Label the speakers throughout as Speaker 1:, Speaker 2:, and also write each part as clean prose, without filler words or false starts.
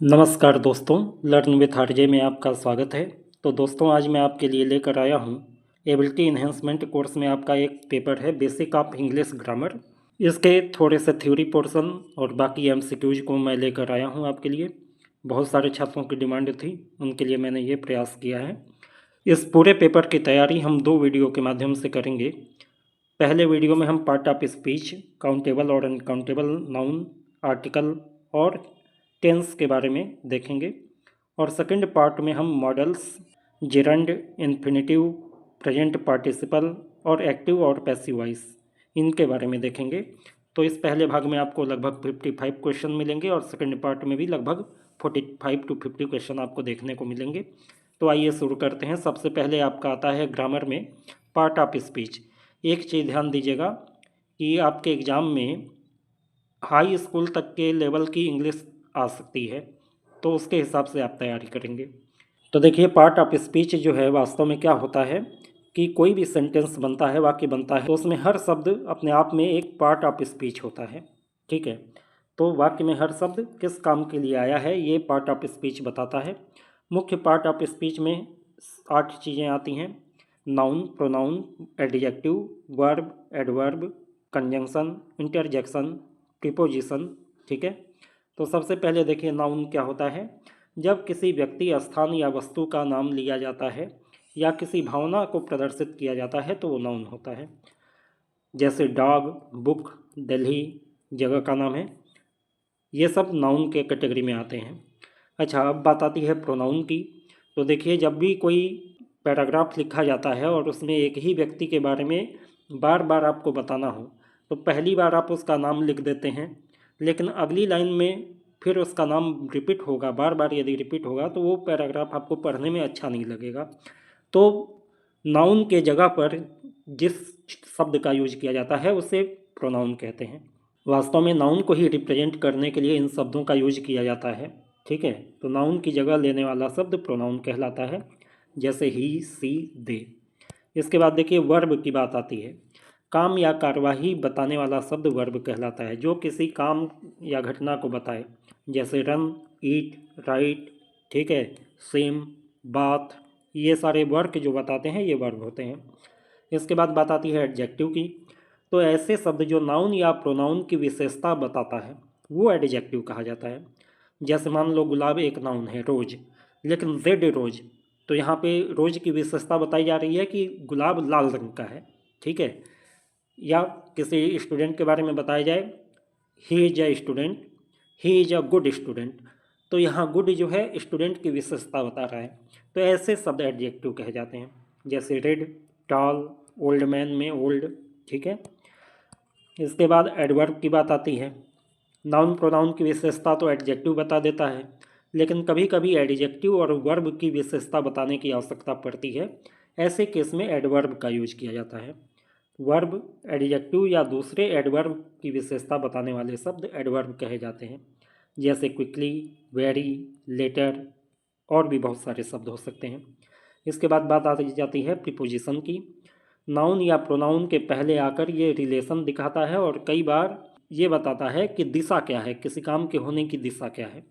Speaker 1: नमस्कार दोस्तों, learn with RJ में आपका स्वागत है। तो दोस्तों, आज मैं आपके लिए लेकर आया हूँ एबिलिटी इन्हेंसमेंट कोर्स में आपका एक पेपर है बेसिक ऑफ इंग्लिश ग्रामर। इसके थोड़े से थ्योरी पोर्शन और बाकी एमसीक्यूज को मैं लेकर आया हूँ आपके लिए। बहुत सारे छात्रों की डिमांड थी, उनके लिए मैंने ये प्रयास किया है। इस पूरे पेपर की तैयारी हम 2 वीडियो के माध्यम से करेंगे। पहले वीडियो में हम पार्ट ऑफ स्पीच, काउंटेबल और अनकाउंटेबल नाउन, आर्टिकल और टेंस के बारे में देखेंगे। और सेकंड पार्ट में हम models, gerund, infinitive, present participle और एक्टिव और पैसिव वॉइस, इनके बारे में देखेंगे। तो इस पहले भाग में आपको लगभग 55 क्वेश्चन मिलेंगे और सेकंड पार्ट में भी लगभग 45 to 50 क्वेश्चन आपको देखने को मिलेंगे। तो आइए शुरू करते हैं। सबसे पहले आपका आता है ग्रामर में पार्ट ऑफ स्पीच। एक चीज़ ध्यान दीजिएगा कि आपके एग्ज़ाम में हाई स्कूल तक के लेवल की इंग्लिश आ सकती है, तो उसके हिसाब से आप तैयारी करेंगे। तो देखिए, पार्ट ऑफ स्पीच जो है वास्तव में क्या होता है कि कोई भी सेंटेंस बनता है, वाक्य बनता है, तो उसमें हर शब्द अपने आप में एक पार्ट ऑफ स्पीच होता है। ठीक है, तो वाक्य में हर शब्द किस काम के लिए आया है ये पार्ट ऑफ स्पीच बताता है। मुख्य पार्ट ऑफ स्पीच में 8 चीज़ें आती हैं: noun, pronoun, adjective, verb, adverb, conjunction, interjection, preposition. ठीक है, तो सबसे पहले देखिए नाउन क्या होता है। जब किसी व्यक्ति, स्थान या वस्तु का नाम लिया जाता है या किसी भावना को प्रदर्शित किया जाता है तो वो नाउन होता है। जैसे डॉग, बुक, दिल्ली जगह का नाम है, ये सब नाउन के कैटेगरी में आते हैं। अच्छा, अब बात आती है प्रोनाउन की। तो देखिए, जब भी कोई पैराग्राफ लिखा जाता है और उसमें एक ही व्यक्ति के बारे में बार बार आपको बताना हो, तो पहली बार आप उसका नाम लिख देते हैं, लेकिन अगली लाइन में फिर उसका नाम रिपीट होगा, बार बार यदि रिपीट होगा तो वो पैराग्राफ आपको पढ़ने में अच्छा नहीं लगेगा। तो नाउन के जगह पर जिस शब्द का यूज किया जाता है उसे प्रोनाउन कहते हैं। वास्तव में नाउन को ही रिप्रेजेंट करने के लिए इन शब्दों का यूज किया जाता है। ठीक है, तो नाउन की जगह लेने वाला शब्द प्रोनाउन कहलाता है, जैसे ही, सी, दे। इसके बाद देखिए वर्ब की बात आती है। काम या कार्यवाही बताने वाला शब्द वर्ब कहलाता है, जो किसी काम या घटना को बताए, जैसे रन, ईट, राइट। ठीक है, सेम, बात, ये सारे वर्क जो बताते हैं ये वर्ब होते हैं। इसके बाद बात आती है एडजेक्टिव की। तो ऐसे शब्द जो नाउन या प्रोनाउन की विशेषता बताता है वो एडजेक्टिव कहा जाता है। जैसे मान लो गुलाब एक नाउन है, रोज, लेकिन रेड रोज, तो यहाँ पे रोज की विशेषता बताई जा रही है कि गुलाब लाल रंग का है। ठीक है, या किसी स्टूडेंट के बारे में बताया जाए, he is a student, he is a good student, तो यहाँ गुड जो है स्टूडेंट की विशेषता बता रहा है। तो ऐसे शब्द एडजेक्टिव कहे जाते हैं, जैसे रेड, टॉल, ओल्ड मैन में ओल्ड। ठीक है, इसके बाद एडवर्ब की बात आती है। नाउन प्रोनाउन की विशेषता तो एडजेक्टिव बता देता है, लेकिन कभी कभी एडजेक्टिव और वर्ब की विशेषता बताने की आवश्यकता पड़ती है। ऐसे केस में एडवर्ब का यूज किया जाता है। वर्ब, एडजेक्टिव या दूसरे एडवर्ब की विशेषता बताने वाले शब्द एडवर्ब कहे जाते हैं, जैसे क्विकली, वेरी, लेटर, और भी बहुत सारे शब्द हो सकते हैं। इसके बाद बात आती जाती है प्रीपोजिशन की। नाउन या प्रोनाउन के पहले आकर ये रिलेशन दिखाता है और कई बार ये बताता है कि दिशा क्या है, किसी काम के होने की दिशा क्या है।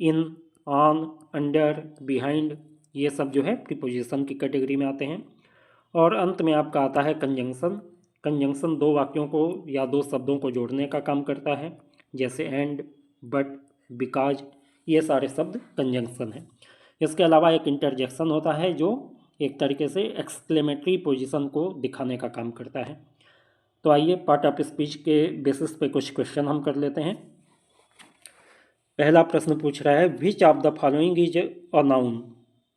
Speaker 1: इन, ऑन, अंडर, बिहाइंड, ये सब जो है प्रीपोजिशन की कैटेगरी में आते हैं। और अंत में आपका आता है कंजंक्शन। कंजंक्शन दो वाक्यों को या दो शब्दों को जोड़ने का काम करता है, जैसे एंड, बट, बिकॉज, ये सारे शब्द कंजंक्शन हैं। इसके अलावा एक इंटरजेक्शन होता है जो एक तरीके से एक्सक्लेमेटरी पोजीशन को दिखाने का काम करता है। तो आइए पार्ट ऑफ स्पीच के बेसिस पे कुछ क्वेश्चन हम कर लेते हैं। पहला प्रश्न पूछ रहा है, विच of the following is a noun,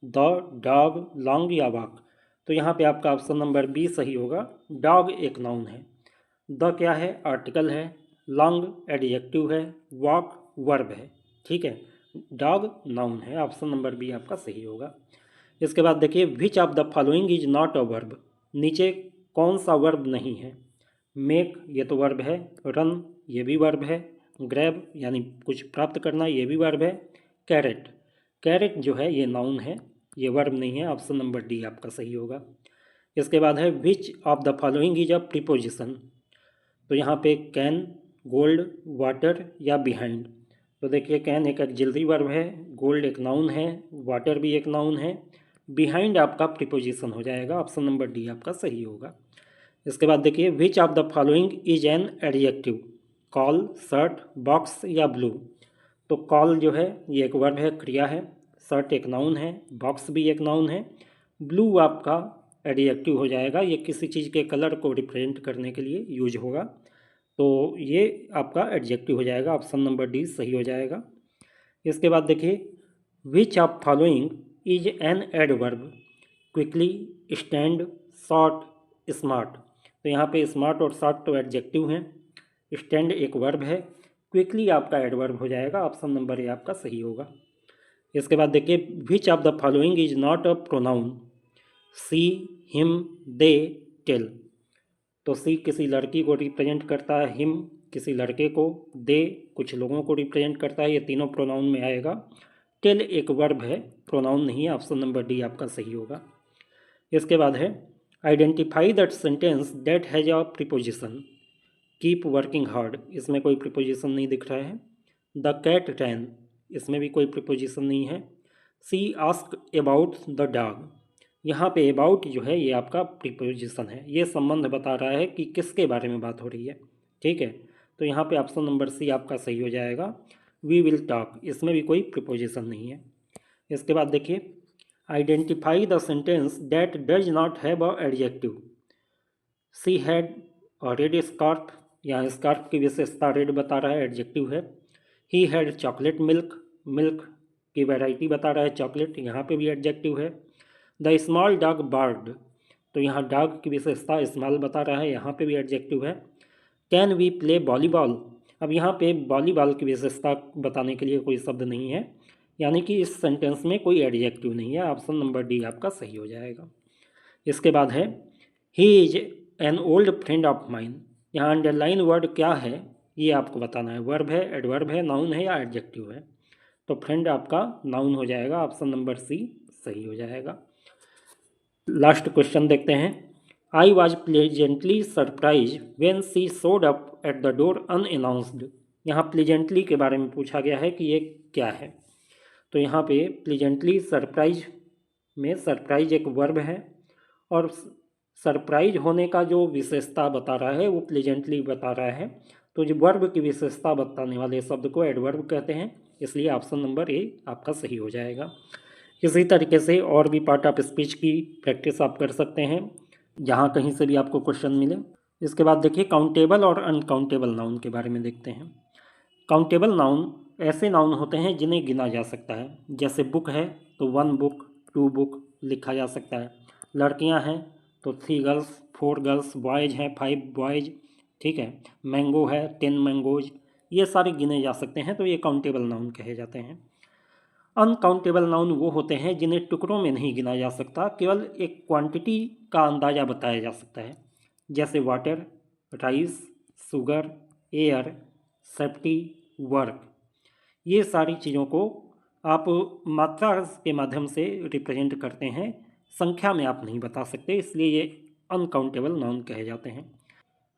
Speaker 1: the, dog, long या वॉक। तो यहाँ पे आपका ऑप्शन नंबर बी सही होगा। डॉग एक नाउन है, द क्या है, आर्टिकल है, लॉन्ग एडजेक्टिव है, वॉक वर्ब है। ठीक है, डॉग नाउन है, ऑप्शन नंबर बी आपका सही होगा। इसके बाद देखिए, which of the following is not a verb. नीचे कौन सा वर्ब नहीं है। मेक, ये तो वर्ब है, रन, ये भी वर्ब है, ग्रैब यानी कुछ प्राप्त करना, ये भी वर्ब है, कैरेट, कैरेट जो है ये नाउन है, ये वर्ब नहीं है, ऑप्शन नंबर डी आपका सही होगा। इसके बाद है विच of the following is a preposition. तो यहाँ पे कैन, गोल्ड, वाटर या बिहाइंड। तो देखिए कैन एक ऑक्सिलरी वर्ब है, गोल्ड एक नाउन है, वाटर भी एक नाउन है, बिहाइंड आपका प्रीपोजिशन हो जाएगा। ऑप्शन नंबर डी आपका सही होगा। इसके बाद देखिए which of the following is an adjective, call, shirt, box या ब्लू। तो कॉल जो है ये एक वर्ब है, क्रिया है, शर्ट एक नाउन है, बॉक्स भी एक नाउन है, ब्लू आपका एडजेक्टिव हो जाएगा। ये किसी चीज़ के कलर को रिप्रेजेंट करने के लिए यूज होगा, तो ये आपका एडजेक्टिव हो जाएगा। ऑप्शन नंबर डी सही हो जाएगा। इसके बाद देखिए which of following is an adverb, quickly, stand, short, smart. तो यहाँ पे स्मार्ट और शॉर्ट तो एडजेक्टिव हैं, स्टैंड एक वर्ब है, क्विकली आपका एडवर्ब हो जाएगा। ऑप्शन नंबर ए आपका सही होगा। इसके बाद देखिए which of the following is not a pronoun, she, him, they, tell. तो सी किसी लड़की को रिप्रेजेंट करता है, हिम किसी लड़के को, दे कुछ लोगों को रिप्रेजेंट करता है, ये तीनों प्रोनाउन में आएगा। टेल एक वर्ब है, प्रोनाउन नहीं है। ऑप्शन नंबर डी आपका सही होगा। इसके बाद है identify that sentence that has a preposition, keep working hard, इसमें कोई प्रीपोजिशन नहीं दिख रहा है। द कैट रैन, इसमें भी कोई प्रीपोजिशन नहीं है। सी आस्क अबाउट द डॉग, यहाँ पे अबाउट जो है ये आपका प्रीपोजिशन है, ये संबंध बता रहा है कि किसके बारे में बात हो रही है। ठीक है, तो यहाँ पे ऑप्शन नंबर सी आपका सही हो जाएगा। वी विल टॉक, इसमें भी कोई प्रीपोजिशन नहीं है। इसके बाद देखिए identify the sentence that does not have a adjective, she had a red scarf, यहाँ स्कार्फ की विशेषता रेड बता रहा है, एडजेक्टिव है। He had chocolate milk, milk की वैरायटी बता रहा है चॉकलेट, यहाँ पे भी एडजेक्टिव है। द स्मॉल डॉग बार्ड, तो यहाँ डॉग की विशेषता स्मॉल बता रहा है, यहाँ पे भी एडजेक्टिव है। कैन वी प्ले वॉलीबॉल, अब यहाँ पे वॉलीबॉल की विशेषता बताने के लिए कोई शब्द नहीं है, यानी कि इस सेंटेंस में कोई एडजेक्टिव नहीं है। ऑप्शन नंबर डी आपका सही हो जाएगा। इसके बाद है he is an old friend of mine, यहाँ अंडरलाइन वर्ड क्या है ये आपको बताना है, वर्ब है, एडवर्ब है, नाउन है या एडजेक्टिव है। तो फ्रेंड आपका नाउन हो जाएगा। ऑप्शन नंबर सी सही हो जाएगा। लास्ट क्वेश्चन देखते हैं। I was pleasantly surprised when she showed up at the door unannounced, यहाँ प्लेजेंटली के बारे में पूछा गया है कि ये क्या है। तो यहाँ पे प्लेजेंटली सरप्राइज में सरप्राइज एक वर्ब है और सरप्राइज होने का जो विशेषता बता रहा है वो प्लेजेंटली बता रहा है। तो जो वर्ब की विशेषता बताने वाले शब्द को एडवर्ब कहते हैं, इसलिए ऑप्शन नंबर ए आपका सही हो जाएगा। इसी तरीके से और भी पार्ट ऑफ स्पीच की प्रैक्टिस आप कर सकते हैं जहाँ कहीं से भी आपको क्वेश्चन मिले। इसके बाद देखिए काउंटेबल और अनकाउंटेबल नाउन के बारे में देखते हैं। काउंटेबल नाउन ऐसे नाउन होते हैं जिन्हें गिना जा सकता है, जैसे बुक है तो 1 बुक 2 बुक लिखा जा सकता है। लड़कियां हैं तो 3 गर्ल्स 4 गर्ल्स, बॉयज़ हैं 5 बॉयज़, ठीक है। मैंगो है 10 मैंगोज, ये सारे गिने जा सकते हैं, तो ये काउंटेबल नाउन कहे जाते हैं। अनकाउंटेबल नाउन वो होते हैं जिन्हें टुकड़ों में नहीं गिना जा सकता, केवल एक क्वांटिटी का अंदाज़ा बताया जा सकता है, जैसे water, rice, sugar, air, safety, work. ये सारी चीज़ों को आप मात्रा के माध्यम से रिप्रेजेंट करते हैं, संख्या में आप नहीं बता सकते, इसलिए ये अनकाउंटेबल नाउन कहे जाते हैं।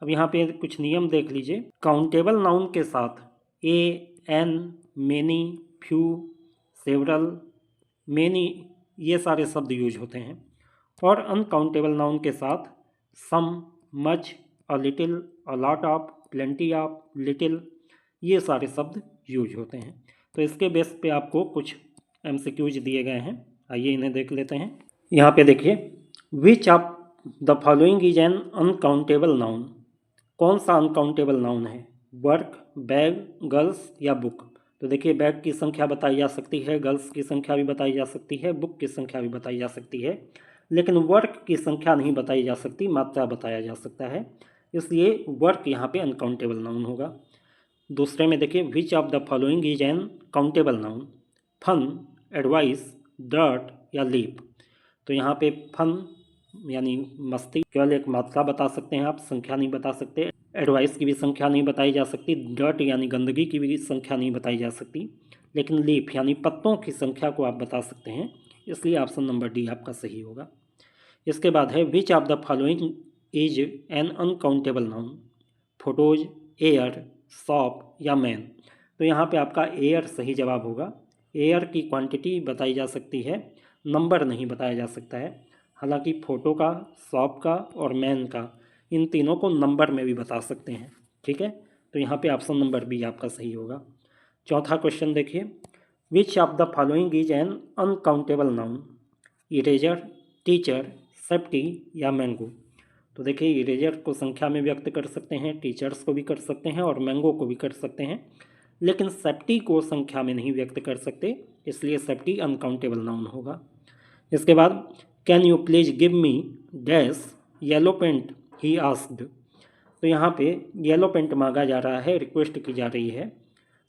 Speaker 1: अब यहाँ पे कुछ नियम देख लीजिए। काउंटेबल नाउन के साथ a, an, many, few, several, many ये सारे शब्द यूज होते हैं, और अनकाउंटेबल नाउन के साथ some, much, a little, a lot of, plenty of, little ये सारे शब्द यूज होते हैं। तो इसके बेस पे आपको कुछ एमसीक्यूज दिए गए हैं, आइए इन्हें देख लेते हैं। यहाँ पे देखिए which of the following is N uncountable noun, कौन सा अनकाउंटेबल नाउन है, वर्क, बैग, गर्ल्स या बुक। तो देखिए बैग की संख्या बताई जा सकती है, गर्ल्स की संख्या भी बताई जा सकती है, बुक की संख्या भी बताई जा सकती है, लेकिन वर्क की संख्या नहीं बताई जा सकती, मात्रा बताया जा सकता है, इसलिए वर्क यहाँ पे अनकाउंटेबल नाउन होगा। दूसरे में देखिए which of the following is an countable noun, fun, advice, dirt या लीप। तो यहाँ पे फन यानी मस्ती केवल एक मात्रा बता सकते हैं आप, संख्या नहीं बता सकते। एडवाइस की भी संख्या नहीं बताई जा सकती, डर्ट यानी गंदगी की भी संख्या नहीं बताई जा सकती, लेकिन लीफ यानी पत्तों की संख्या को आप बता सकते हैं, इसलिए ऑप्शन नंबर डी आपका सही होगा। इसके बाद है विच of the following is N uncountable noun, photos, air, shop या मैन। तो यहाँ पे आपका एयर सही जवाब होगा। एयर की क्वांटिटी बताई जा सकती है, नंबर नहीं बताया जा सकता है। हालांकि फ़ोटो का, शॉप का और मैन का, इन तीनों को नंबर में भी बता सकते हैं। ठीक है, तो यहाँ पे ऑप्शन नंबर बी आपका सही होगा। चौथा क्वेश्चन देखिए, which of the following is N uncountable noun? Eraser, teacher, safety या मैंगो? तो देखिए, इरेजर को संख्या में व्यक्त कर सकते हैं, टीचर्स को भी कर सकते हैं और मैंगो को भी कर सकते हैं, लेकिन सेफ्टी को संख्या में नहीं व्यक्त कर सकते, इसलिए सेफ्टी अनकाउंटेबल नाउन होगा। इसके बाद, can you please give me dash yellow paint he asked? तो यहाँ पे येलो पेंट मांगा जा रहा है, रिक्वेस्ट की जा रही है।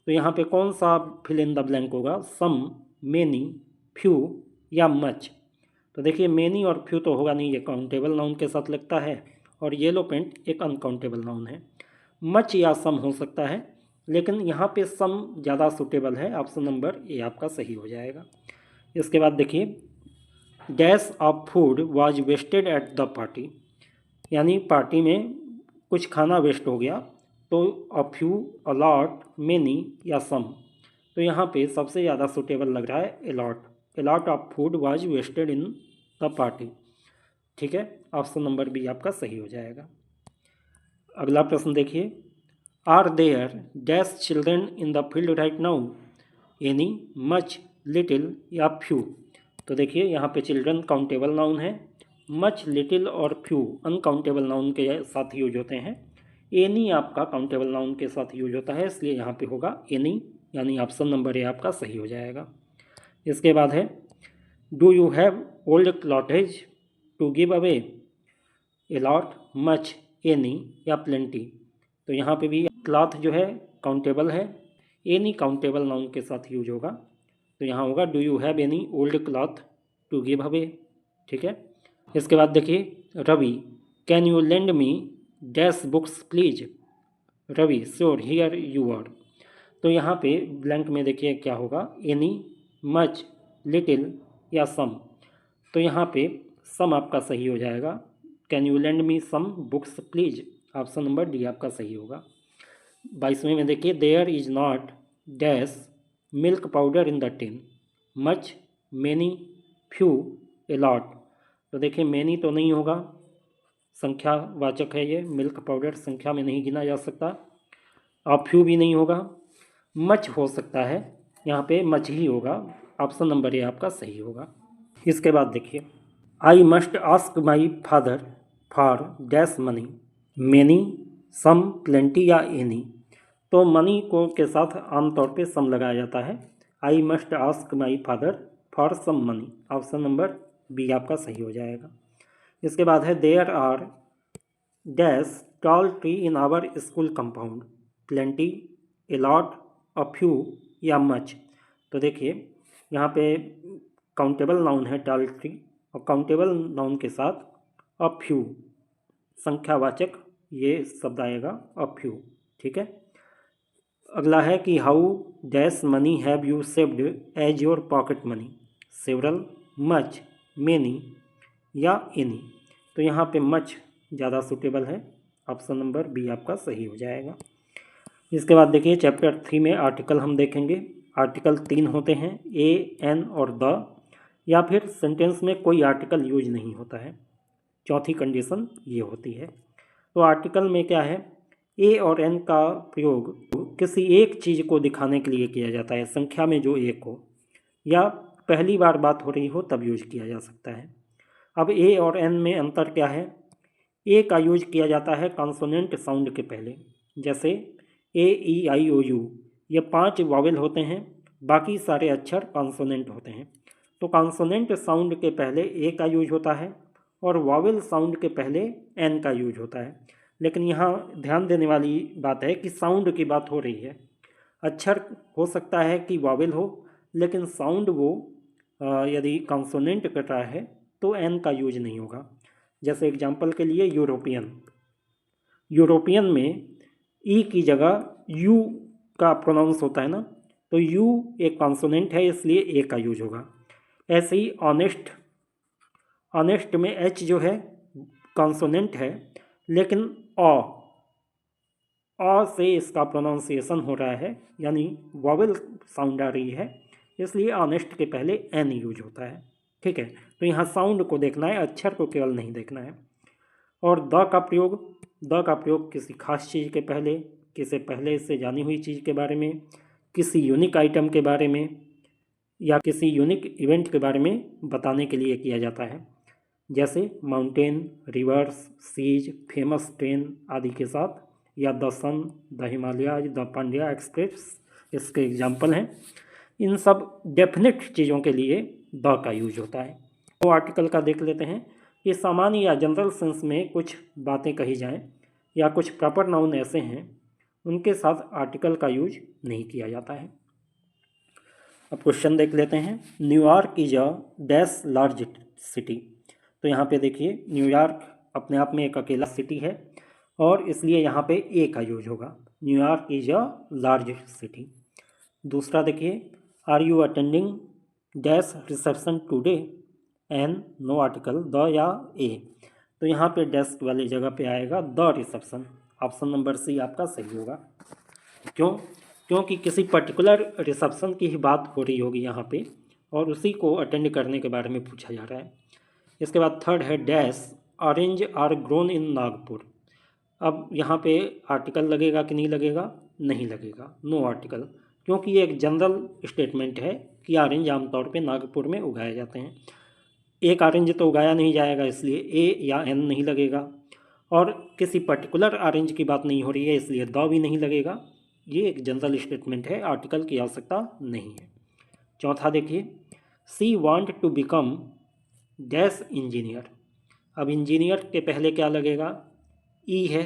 Speaker 1: तो यहाँ पे कौन सा फिल इन द ब्लैंक होगा? सम, मेनी, फ्यू या मच? तो देखिए, मेनी और फ्यू तो होगा नहीं, ये काउंटेबल नाउन के साथ लगता है, और येलो पेंट एक अनकाउंटेबल नाउन है। मच या सम हो सकता है, लेकिन यहाँ पे सम ज़्यादा सूटेबल है। ऑप्शन नंबर ए आपका सही हो जाएगा। इसके बाद देखिए, dash of food was wasted at the party, यानी पार्टी में कुछ खाना वेस्ट हो गया। तो a few, a lot, many या सम? तो यहाँ पे सबसे ज़्यादा सूटेबल लग रहा है a lot. A lot of food was wasted in the party. ठीक है, ऑप्शन नंबर बी आपका सही हो जाएगा। अगला प्रश्न देखिए, are there dash children in the field right now? Any, much, little या फ्यू? तो देखिए, यहाँ पे चिल्ड्रन काउंटेबल नाउन है, मच, लिटिल और फ्यू अनकाउंटेबल नाउन के साथ यूज होते हैं। एनी आपका काउंटेबल नाउन के साथ यूज होता है, इसलिए यहाँ पे होगा एनी, यानी ऑप्शन नंबर ए आपका सही हो जाएगा। इसके बाद है, do you have old clothes to give away? A lot, much, any या प्लेंटी? तो यहाँ पे भी क्लॉथ जो है काउंटेबल है, एनी काउंटेबल नाउन के साथ यूज होगा। तो यहाँ होगा do you have any old cloth to give away. ठीक है, इसके बाद देखिए, Ravi, can you lend me dash books please? Ravi, sure, here you are. तो यहाँ पे ब्लैंक में देखिए क्या होगा, एनी, मच, लिटिल या सम? तो यहाँ पे सम आपका सही हो जाएगा। Can you lend me some books please? Option number D आपका सही होगा। 22वें में देखिए, there is not dash milk powder in the tin? Much, many, few, a lot? तो देखिए, मेनी तो नहीं होगा, संख्यावाचक है ये, मिल्क पाउडर संख्या में नहीं गिना जा सकता। और फ्यू भी नहीं होगा, मच हो सकता है, यहाँ पे मच ही होगा। ऑप्शन नंबर ए आपका सही होगा। इसके बाद देखिए, I must ask my father for dash money? Many, some, plenty या एनी? तो मनी को के साथ आमतौर पे सम लगाया जाता है। I must ask my father for some money, option number B आपका सही हो जाएगा। इसके बाद है, there are dash tall tree in our school compound? Plenty, a lot, a few या मच? तो देखिए, यहाँ पे काउंटेबल नाउन है टॉल ट्री, और काउंटेबल नाउन के साथ अ फ्यू संख्यावाचक ये शब्द आएगा, अ फ्यू। ठीक है, अगला है कि how dash money have you saved as your pocket money? Several, much, many या एनी? तो यहाँ पे मच ज़्यादा सूटेबल है, ऑप्शन नंबर बी आपका सही हो जाएगा। इसके बाद देखिए, चैप्टर 3 में आर्टिकल हम देखेंगे। आर्टिकल 3 होते हैं, ए, एन और द, या फिर सेंटेंस में कोई आर्टिकल यूज नहीं होता है। चौथी कंडीशन ये होती है। तो आर्टिकल में क्या है, ए और एन का प्रयोग किसी एक चीज़ को दिखाने के लिए किया जाता है, संख्या में जो एक हो, या पहली बार बात हो रही हो तब यूज किया जा सकता है। अब ए और एन में अंतर क्या है? ए का यूज किया जाता है कॉन्सोनेंट साउंड के पहले, जैसे ए, ई, आई, ओ, यू, ये 5 वॉवेल होते हैं, बाकी सारे अक्षर कॉन्सोनेंट होते हैं। तो कॉन्सोनेंट साउंड के पहले ए का यूज होता है और वॉवेल साउंड के पहले एन का यूज होता है। लेकिन यहाँ ध्यान देने वाली बात है कि साउंड की बात हो रही है। अक्षर हो सकता है कि वॉवेल हो, लेकिन साउंड वो यदि कॉन्सोनेंट कर रहा है तो एन का यूज नहीं होगा। जैसे एग्जांपल के लिए यूरोपियन, यूरोपियन में ई की जगह यू का प्रोनाउंस होता है ना, तो यू एक कॉन्सोनेंट है, इसलिए ए का यूज होगा। ऐसे ही ऑनेस्ट, ऑनेस्ट में एच जो है कॉन्सोनेंट है, लेकिन अ से इसका प्रोनाउंसिएशन हो रहा है, यानी वॉवेल साउंड आ रही है, इसलिए ऑनेस्ट के पहले एन यूज होता है। ठीक है, तो यहाँ साउंड को देखना है, अक्षर को केवल नहीं देखना है। और द का प्रयोग किसी खास चीज़ के पहले, किसी पहले से जानी हुई चीज़ के बारे में, किसी यूनिक आइटम के बारे में या किसी यूनिक इवेंट के बारे में बताने के लिए किया जाता है, जैसे mountain, rivers, seas, famous train आदि के साथ, या the sun, the Himalayas, the Pandya express इसके एग्जाम्पल हैं। इन सब डेफिनेट चीज़ों के लिए द का यूज होता है। तो आर्टिकल का देख लेते हैं कि सामान्य या जनरल सेंस में कुछ बातें कही जाएं या कुछ प्रॉपर नाउन ऐसे हैं उनके साथ आर्टिकल का यूज नहीं किया जाता है। अब क्वेश्चन देख लेते हैं। New York is a dash large city. तो यहाँ पे देखिए न्यूयॉर्क अपने आप में एक अकेला सिटी है और इसलिए यहाँ पे ए का यूज होगा। New York is a large city. दूसरा देखिए, are you attending dash reception today an, no article the या ए। तो यहाँ पे डैश वाली जगह पे आएगा the reception. Option number C आपका सही होगा। क्यों? क्योंकि किसी पर्टिकुलर रिसेप्शन की ही बात हो रही होगी यहाँ पे और उसी को अटेंड करने के बारे में पूछा जा रहा है। इसके बाद थर्ड है dash orange are grown in Nagpur. अब यहाँ पे आर्टिकल लगेगा कि नहीं लगेगा? नहीं लगेगा, नो आर्टिकल, क्योंकि ये एक जनरल स्टेटमेंट है कि ऑरेंज आमतौर पे नागपुर में उगाए जाते हैं। एक ऑरेंज तो उगाया नहीं जाएगा, इसलिए ए या एन नहीं लगेगा, और किसी पर्टिकुलर ऑरेंज की बात नहीं हो रही है इसलिए द भी नहीं लगेगा। ये एक जनरल स्टेटमेंट है, आर्टिकल की आवश्यकता नहीं है। चौथा देखिए, she want to become dash engineer. अब इंजीनियर के पहले क्या लगेगा? ई है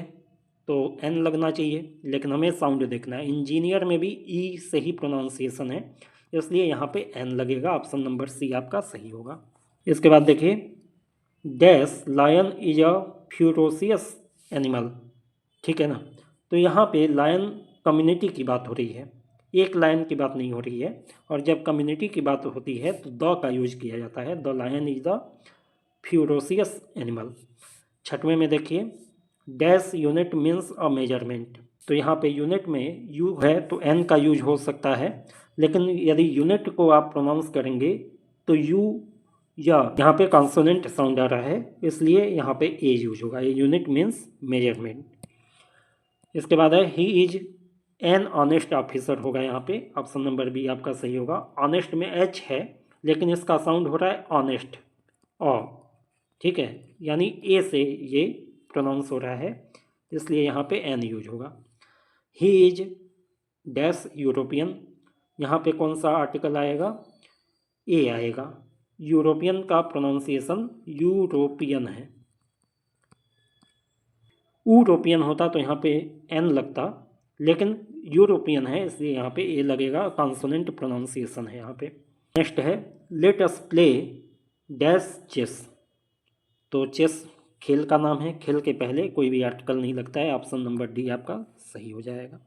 Speaker 1: तो एन लगना चाहिए, लेकिन हमें साउंड देखना है। इंजीनियर में भी ई से ही प्रोनाउंसिएशन है, इसलिए यहाँ पे एन लगेगा। ऑप्शन नंबर सी आपका सही होगा। इसके बाद देखिए, dash lion is a ferocious animal. ठीक है ना, तो यहाँ पे लायन कम्युनिटी की बात हो रही है, एक लायन की बात नहीं हो रही है, और जब कम्युनिटी की बात होती है तो द का यूज किया जाता है। The lion is the ferocious animal. छठवें में देखिए, dash unit means a measurement. तो यहाँ पे यूनिट में यू है तो एन का यूज हो सकता है, लेकिन यदि यूनिट को आप प्रोनाउंस करेंगे तो यू या यहाँ पे कॉन्सोनेंट साउंड आ रहा है, इसलिए यहाँ पे ए यूज होगा। ये यूनिट मीन्स मेजरमेंट। इसके बाद है he is an honest officer होगा यहाँ पे। ऑप्शन नंबर बी आपका सही होगा। ऑनेस्ट में एच है लेकिन इसका साउंड हो रहा है ऑनेस्ट, ओ, ठीक है, यानी ए से ये प्रोनाउंस हो रहा है, इसलिए यहाँ पे एन यूज होगा। He is dash European. यहाँ पे कौन सा आर्टिकल आएगा? ए आएगा। यूरोपियन का प्रोनाउंसिएशन यूरोपियन है। यूरोपियन होता तो यहाँ पे एन लगता, लेकिन यूरोपियन है इसलिए यहाँ पे ए लगेगा। कॉन्सोनेंट प्रोनाउंसिएशन है यहाँ पे। नेक्स्ट है, let us play dash chess. तो चेस खेल का नाम है, खेल के पहले कोई भी आर्टिकल नहीं लगता है। ऑप्शन नंबर डी आपका सही हो जाएगा।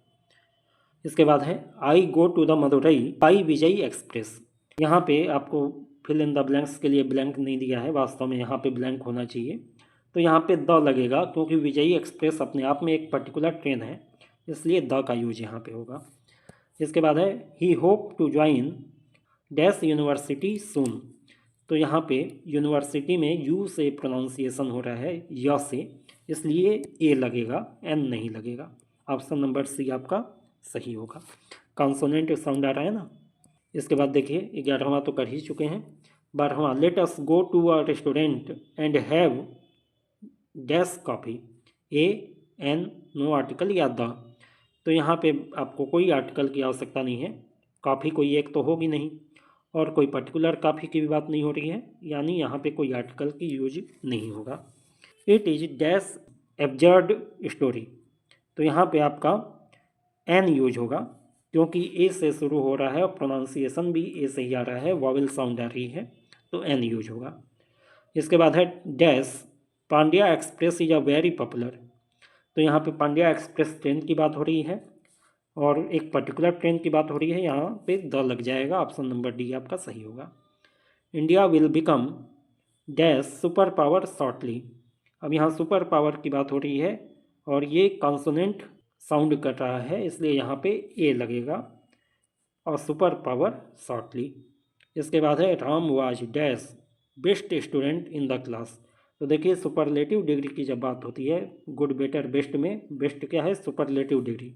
Speaker 1: इसके बाद है, I go to the Madurai by Vijay Express. यहाँ पे आपको फिल इन द ब्लैंक्स के लिए ब्लैंक नहीं दिया है, वास्तव में यहाँ पे ब्लैंक होना चाहिए। तो यहाँ पे द लगेगा क्योंकि विजयी एक्सप्रेस अपने आप में एक पर्टिकुलर ट्रेन है, इसलिए द का यूज यहाँ पे होगा। इसके बाद है, he hope to join dash university soon. तो यहाँ पे यूनिवर्सिटी में यू से प्रोनाउंसिएशन हो रहा है य से, इसलिए ए लगेगा, एन नहीं लगेगा। ऑप्शन नंबर सी आपका सही होगा। कॉन्सोनेंट साउंड आ रहा है ना। इसके बाद देखिए 11वां तो कर ही चुके हैं। 12वां, let us go to a restaurant and have dash coffee. A, an, no article या द। तो यहाँ पे आपको कोई आर्टिकल की आवश्यकता नहीं है, कॉफ़ी कोई एक तो होगी नहीं और कोई पर्टिकुलर कॉफ़ी की भी बात नहीं हो रही है, यानी यहाँ पे कोई आर्टिकल की यूज नहीं होगा। It is dash absurd story. तो यहाँ पे आपका एन यूज होगा क्योंकि ए से शुरू हो रहा है और प्रोनाउंसिएशन भी ए से ही आ रहा है, वॉवेल साउंड आ रही है, तो एन यूज होगा। इसके बाद है dash Pandya express is a very popular. तो यहाँ पे पांड्या एक्सप्रेस ट्रेन की बात हो रही है और एक पर्टिकुलर ट्रेन की बात हो रही है, यहाँ पे द लग जाएगा। ऑप्शन नंबर डी आपका सही होगा। India will become dash super power shortly. अब यहाँ सुपर पावर की बात हो रही है और ये कॉन्सोनेंट साउंड कर रहा है, इसलिए यहाँ पे ए लगेगा। और सुपर पावर शॉर्टली। इसके बाद है Ram was dash best student in the class. तो देखिए सुपरलेटिव डिग्री की जब बात होती है, गुड बेटर बेस्ट में बेस्ट क्या है, सुपरलेटिव डिग्री।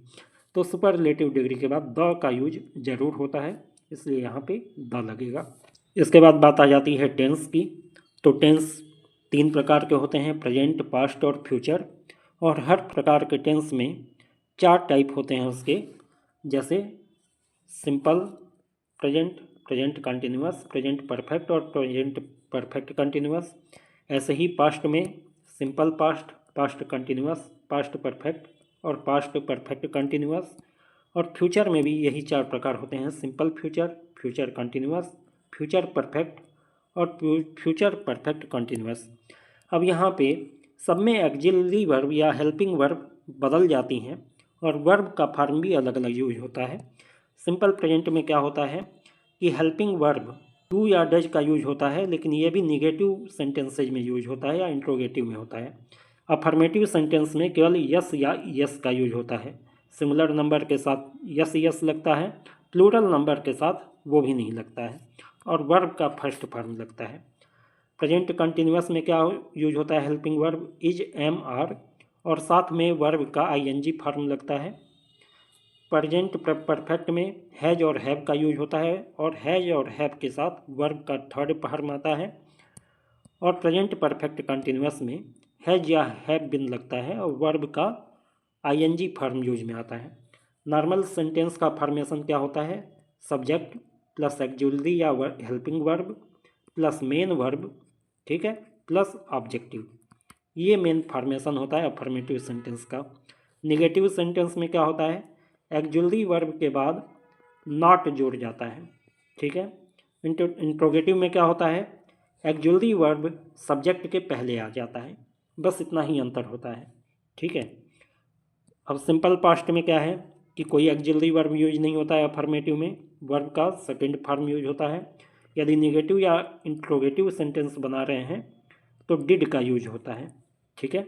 Speaker 1: तो सुपरलेटिव डिग्री के बाद द का यूज जरूर होता है, इसलिए यहाँ पे द लगेगा। इसके बाद बात आ जाती है टेंस की। तो टेंस 3 प्रकार के होते हैं, प्रेजेंट, पास्ट और फ्यूचर। और हर प्रकार के टेंस में 4 टाइप होते हैं उसके, जैसे simple present, present continuous, present perfect और प्रेजेंट परफेक्ट कंटिन्यूअस। ऐसे ही पास्ट में simple past, past continuous, past perfect और पास्ट परफेक्ट कंटिन्यूअस। और फ्यूचर में भी यही 4 प्रकार होते हैं, simple future, future continuous, future perfect और फ्यूचर परफेक्ट कंटिन्यूअस। अब यहाँ पे सब में एक्सिलरी वर्ब या हेल्पिंग वर्ब बदल जाती हैं और वर्ब का फॉर्म भी अलग अलग यूज होता है। सिंपल प्रेजेंट में क्या होता है कि हेल्पिंग वर्ब डू या डज का यूज होता है, लेकिन ये भी निगेटिव सेंटेंसेज में यूज होता है या इंट्रोगेटिव में होता है। अफर्मेटिव सेंटेंस में केवल यस या यस का यूज होता है, सिमिलर नंबर के साथ यस यस लगता है, प्लूरल नंबर के साथ वो भी नहीं लगता है, और वर्ब का फर्स्ट फॉर्म लगता है। प्रेजेंट कंटिन्यूअस में क्या यूज होता है, helping verb is, am, are और साथ में वर्ब का आईएनजी फॉर्म लगता है। प्रेजेंट परफेक्ट में हैज और हैव का यूज होता है और हैज और हैव के साथ वर्ब का थर्ड फॉर्म आता है। और प्रेजेंट परफेक्ट कंटिन्यूअस में हैज या हैव बिन लगता है और वर्ब का आईएनजी फॉर्म यूज में आता है। नॉर्मल सेंटेंस का फॉर्मेशन क्या होता है, सब्जेक्ट प्लस एक्जुलरी या helping verb plus main verb, ठीक है, प्लस ऑब्जेक्टिव। ये मेन फॉर्मेशन होता है अफर्मेटिव सेंटेंस का। निगेटिव सेंटेंस में क्या होता है, एक्जुलरी वर्ब के बाद नॉट जुड़ जाता है, ठीक है। इंट्रोगेटिव में क्या होता है, एक्जुलरी वर्ब सब्जेक्ट के पहले आ जाता है, बस इतना ही अंतर होता है, ठीक है। अब सिंपल पास्ट में क्या है कि कोई एक्जुलरी वर्ब यूज नहीं होता है अफर्मेटिव में, वर्ब का सेकंड फॉर्म यूज होता है। यदि निगेटिव या इंट्रोगेटिव सेंटेंस बना रहे हैं तो डिड का यूज होता है, ठीक है।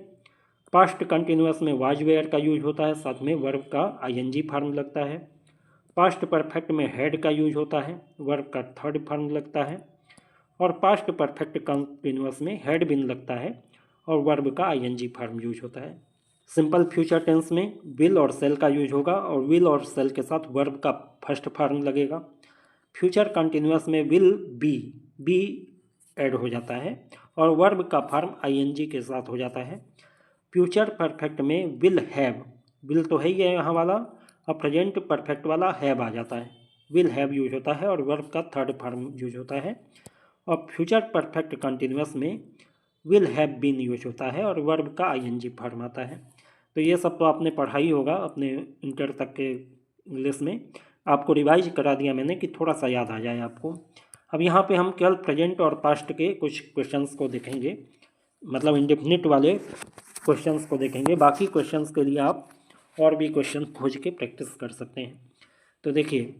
Speaker 1: पास्ट कंटिन्यूअस में वाज वेयर का यूज होता है, साथ में वर्ब का आईएनजी फॉर्म लगता है। पास्ट परफेक्ट में हैड का यूज होता है, वर्ब का थर्ड फॉर्म लगता है। और पास्ट परफेक्ट कंटिन्यूअस में हैड बिन लगता है और वर्ब का आईएनजी फॉर्म यूज होता है। सिंपल फ्यूचर टेंस में विल और सेल का यूज होगा और विल और सेल के साथ वर्ब का फर्स्ट फॉर्म लगेगा। फ्यूचर कंटिन्यूअस में विल बी ऐड हो जाता है और वर्ब का फॉर्म आईएनजी के साथ हो जाता है। फ्यूचर परफेक्ट में विल हैव, विल तो है ही है यहाँ वाला, और प्रेजेंट परफेक्ट वाला हैव आ जाता है, विल हैव यूज होता है और वर्ब का थर्ड फॉर्म यूज होता है। और फ्यूचर परफेक्ट कंटिन्यूअस में विल हैव बीन यूज होता है और वर्ब का आईएनजी फॉर्म आता है। तो ये सब तो आपने पढ़ा ही होगा अपने इंटर तक के इंग्लिश में, आपको रिवाइज करा दिया मैंने कि थोड़ा सा याद आ जाए आपको। अब यहाँ पे हम केवल प्रेजेंट और पास्ट के कुछ क्वेश्चंस को देखेंगे, मतलब इंडेफिनिट वाले क्वेश्चंस को देखेंगे। बाकी क्वेश्चंस के लिए आप और भी क्वेश्चन खोज के प्रैक्टिस कर सकते हैं। तो देखिए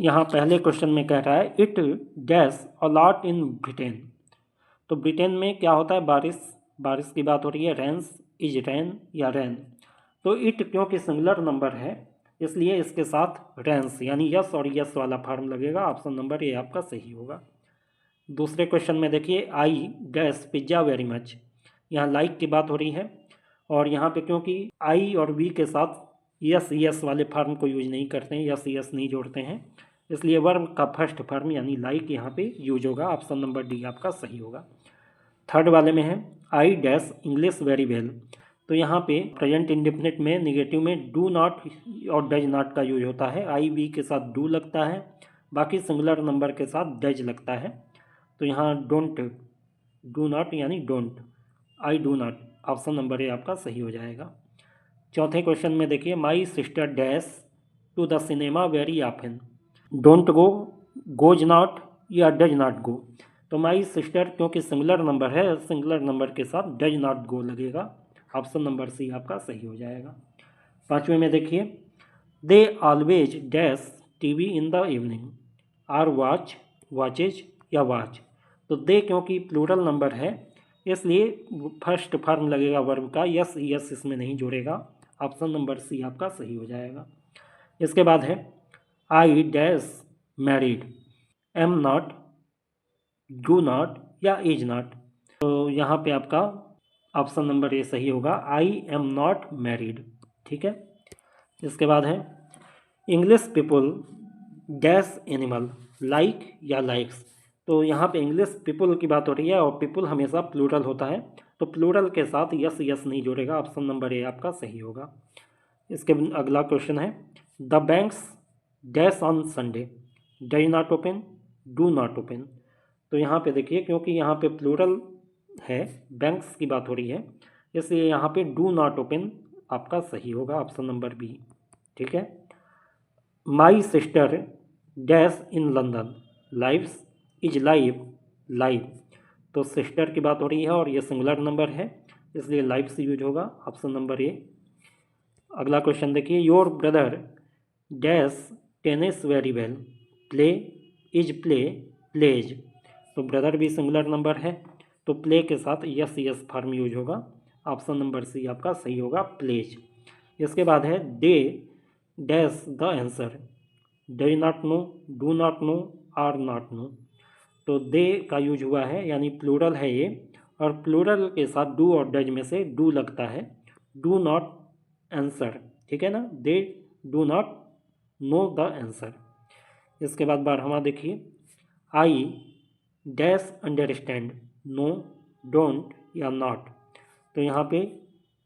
Speaker 1: यहाँ पहले क्वेश्चन में कह रहा है it dash a lot in Britain. तो ब्रिटेन में क्या होता है, बारिश, बारिश की बात हो रही है, रेंस, इज रेन या रेन। तो इट क्योंकि सिंगुलर नंबर है इसलिए इसके साथ रेंस यानी यस और यस वाला फॉर्म लगेगा। ऑप्शन नंबर ए आपका सही होगा। दूसरे क्वेश्चन में देखिए I dash pizza very much. यहाँ लाइक की बात हो रही है और यहाँ पे क्योंकि आई और वी के साथ यस यस वाले फॉर्म को यूज नहीं करते हैं, यस यस नहीं जोड़ते हैं, इसलिए वर्ब का फर्स्ट फॉर्म यानी लाइक यहाँ पे यूज होगा। ऑप्शन नंबर डी आपका सही होगा। थर्ड वाले में है I dash English very well. तो यहाँ पे प्रेजेंट इंडेफिनिट में निगेटिव में डू नॉट और डज नॉट का यूज होता है, आई वी के साथ डू लगता है, बाकी सिंगुलर नंबर के साथ डज लगता है। तो यहाँ डोंट, डू नॉट यानी don't, I do not, option number A आपका सही हो जाएगा। चौथे क्वेश्चन में देखिए my sister dash to the cinema very often. Don't go, goes not या डज नॉट गो। तो माई सिस्टर क्योंकि सिंगुलर नंबर है, सिंगुलर नंबर के साथ डज नॉट गो लगेगा। ऑप्शन नंबर सी आपका सही हो जाएगा। पाँचवें में देखिए they always dash TV in the evening, are watch, watches या वॉच। तो दे क्योंकि प्लूरल नंबर है इसलिए फर्स्ट फॉर्म लगेगा वर्ब का, यस यस इसमें नहीं जोड़ेगा, ऑप्शन नंबर सी आपका सही हो जाएगा। इसके बाद है I dash married, am not, do not या इज नॉट। तो यहाँ पे आपका ऑप्शन नंबर ए सही होगा, आई एम नॉट मैरिड। ठीक है। इसके बाद है English people dash animal, like या लाइक्स। तो यहाँ पे इंग्लिश पीपल की बात हो रही है और पीपल हमेशा प्लूरल होता है, तो प्लूरल के साथ यस यस नहीं जोड़ेगा, ऑप्शन नंबर ए आपका सही होगा। इसके अगला क्वेश्चन है the banks dash on Sunday, does not open, do not open. तो यहाँ पे देखिए क्योंकि यहाँ पे प्लूरल है, बैंक्स की बात हो रही है, इसलिए यहाँ पे डू नॉट ओपन आपका सही होगा, ऑप्शन नंबर बी। ठीक है। My sister dash in London, lives is live, live. तो सिस्टर की बात हो रही है और ये सिंगुलर नंबर है, इसलिए लाइव से यूज होगा, ऑप्शन नंबर ए। अगला क्वेश्चन देखिए your brother dash tennis very well, play is play, plays. तो ब्रदर भी सिंगुलर नंबर है, तो प्ले के साथ यस यस फॉर्म यूज होगा, ऑप्शन नंबर सी आपका सही होगा, प्लेज। इसके बाद है they dash the answer, does not know, do not know, are not know. तो दे का यूज हुआ है, यानी प्लूरल है ये, और प्लूरल के साथ डू और डज में से डू लगता है, डू नॉट आंसर। ठीक है ना, they do not know the answer. इसके बाद 12वां देखिए I dash understand, no, don't या नॉट। तो यहाँ पे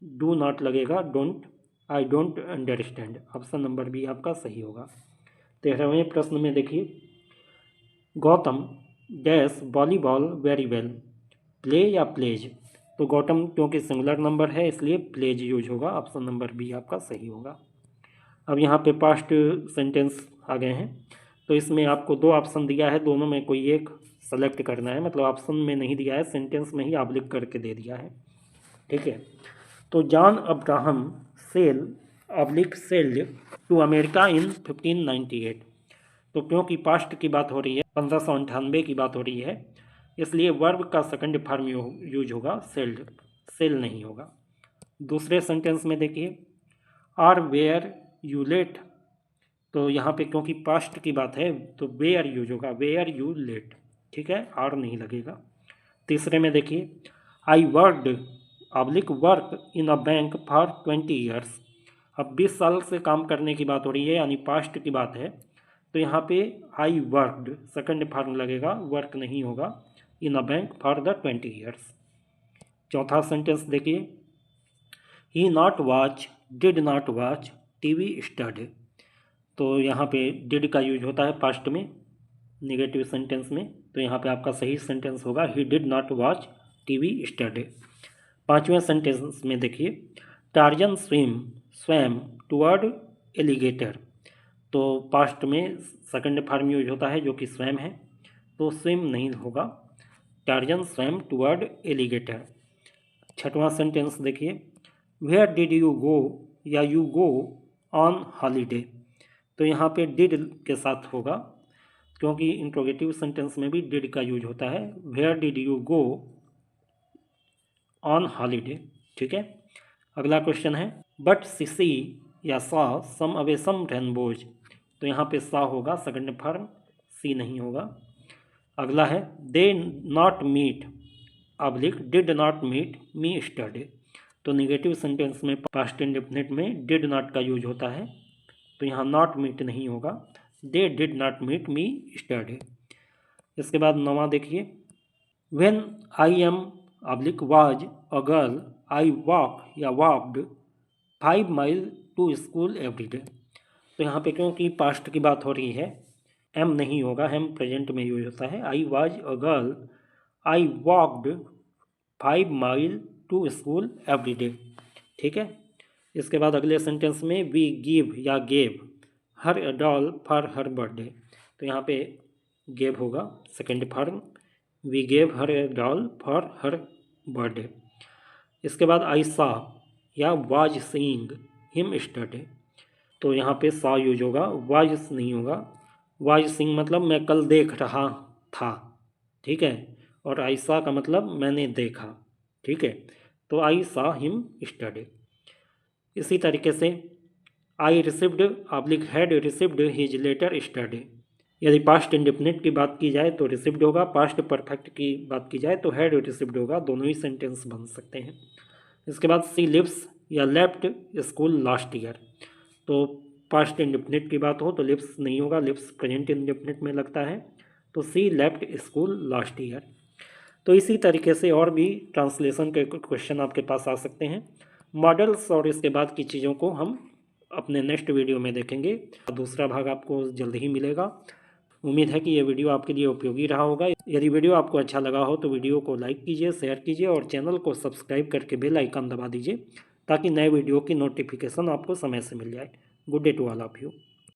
Speaker 1: डू नॉट लगेगा, don't, I don't understand, option number B आपका सही होगा। 13वें प्रश्न में देखिए Gautam dash volleyball very well, play या प्लेज। तो गौतम क्योंकि सिंगुलर नंबर है इसलिए प्लेज यूज होगा, ऑप्शन नंबर बी आपका सही होगा। अब यहाँ पे पास्ट सेंटेंस आ गए हैं, तो इसमें आपको दो ऑप्शन दिया है, दोनों में कोई एक सेलेक्ट करना है, मतलब ऑप्शन में नहीं दिया है, सेंटेंस में ही आप लिख करके दे दिया है। ठीक है। तो John Abraham sail oblique sailed to America in 1598। तो क्योंकि पास्ट की बात हो रही है, 1598 की बात हो रही है, इसलिए वर्ब का सेकंड फॉर्म यूज होगा, सेल्ड, सेल नहीं होगा। दूसरे सेंटेंस में देखिए आर वेयर यू लेट। तो यहाँ पे क्योंकि पास्ट की बात है तो वेयर यूज होगा, वेयर यू लेट। ठीक है, आर नहीं लगेगा। तीसरे में देखिए I worked oblique work in a bank for 20 years. अब 20 साल से काम करने की बात हो रही है, यानी पास्ट की बात है, तो यहाँ पे आई वर्कड सेकंड फॉर्म लगेगा, वर्क नहीं होगा, in a bank for the 20 years. चौथा सेंटेंस देखिए he not watch, did not watch TV study. तो यहाँ पे डिड का यूज होता है पास्ट में नेगेटिव सेंटेंस में, तो यहाँ पे आपका सही सेंटेंस होगा he did not watch TV study. पांचवें सेंटेंस में देखिए टार्जन स्वैम टुवर्ड एलिगेटर। तो पास्ट में सेकंड फॉर्म यूज होता है जो कि स्वैम है, तो स्विम नहीं होगा, टार्जन स्वैम टुवर्ड एलिगेटर। छठवां सेंटेंस देखिए वेयर डिड यू गो या यू गो ऑन हॉलीडे। तो यहाँ पे डिड के साथ होगा, क्योंकि इंट्रोगेटिव सेंटेंस में भी डिड का यूज होता है, where did you go on holiday. ठीक है। अगला क्वेश्चन है बट सी या सा सम अवे सम रेनबोज। तो यहाँ पे सा होगा सेकंड फॉर्म, सी नहीं होगा। अगला है they not meet oblique did not meet me study. तो नेगेटिव सेंटेंस में पास्ट इंडेफिनिट में डिड नॉट का यूज होता है, तो यहाँ नॉट मीट नहीं होगा, they did not meet me study. इसके बाद 9वां देखिए when I am oblique was a girl I walk या walked 5 mile to school every day. तो यहाँ पे क्योंकि पास्ट की बात हो रही है, एम नहीं होगा, एम प्रेजेंट में यूज होता है, I was a girl I walked 5 mile to school every day. ठीक है। इसके बाद अगले सेंटेंस में वी गिव या gave her a doll for her birthday. तो यहाँ पे गेव होगा second form, we gave her a doll for her birthday. इसके बाद आई सा या वाज सीइंग हिम स्टडी। तो यहाँ पे सा यूज होगा, वाज नहीं होगा, वाज सीइंग मतलब मैं कल देख रहा था। ठीक है, और आई सा का मतलब मैंने देखा। ठीक है, तो आई सा हिम स्टडी। इसी तरीके से I received oblique had received his letter study. यदि पास्ट इंडेफिनिट की बात की जाए तो रिसिव्ड होगा, पास्ट परफेक्ट की बात की जाए तो हैड रिसिव्ड होगा, दोनों ही सेंटेंस बन सकते हैं। इसके बाद सी लिव्स या लेफ्ट स्कूल लास्ट ईयर, तो पास्ट इंडेफिनिट की बात हो तो लिव्स नहीं होगा, लिव्स प्रेजेंट इंडेफिनिट में लगता है, तो सी लेफ्ट स्कूल लास्ट ईयर। तो इसी तरीके से और भी ट्रांसलेशन के क्वेश्चन आपके पास आ सकते हैं। मॉडल्स और इसके बाद की चीज़ों को हम अपने नेक्स्ट वीडियो में देखेंगे। दूसरा भाग आपको जल्द ही मिलेगा। उम्मीद है कि ये वीडियो आपके लिए उपयोगी रहा होगा। यदि वीडियो आपको अच्छा लगा हो तो वीडियो को लाइक कीजिए, शेयर कीजिए और चैनल को सब्सक्राइब करके बेल आइकन दबा दीजिए ताकि नए वीडियो की नोटिफिकेशन आपको समय से मिल जाए। Good day to all of you.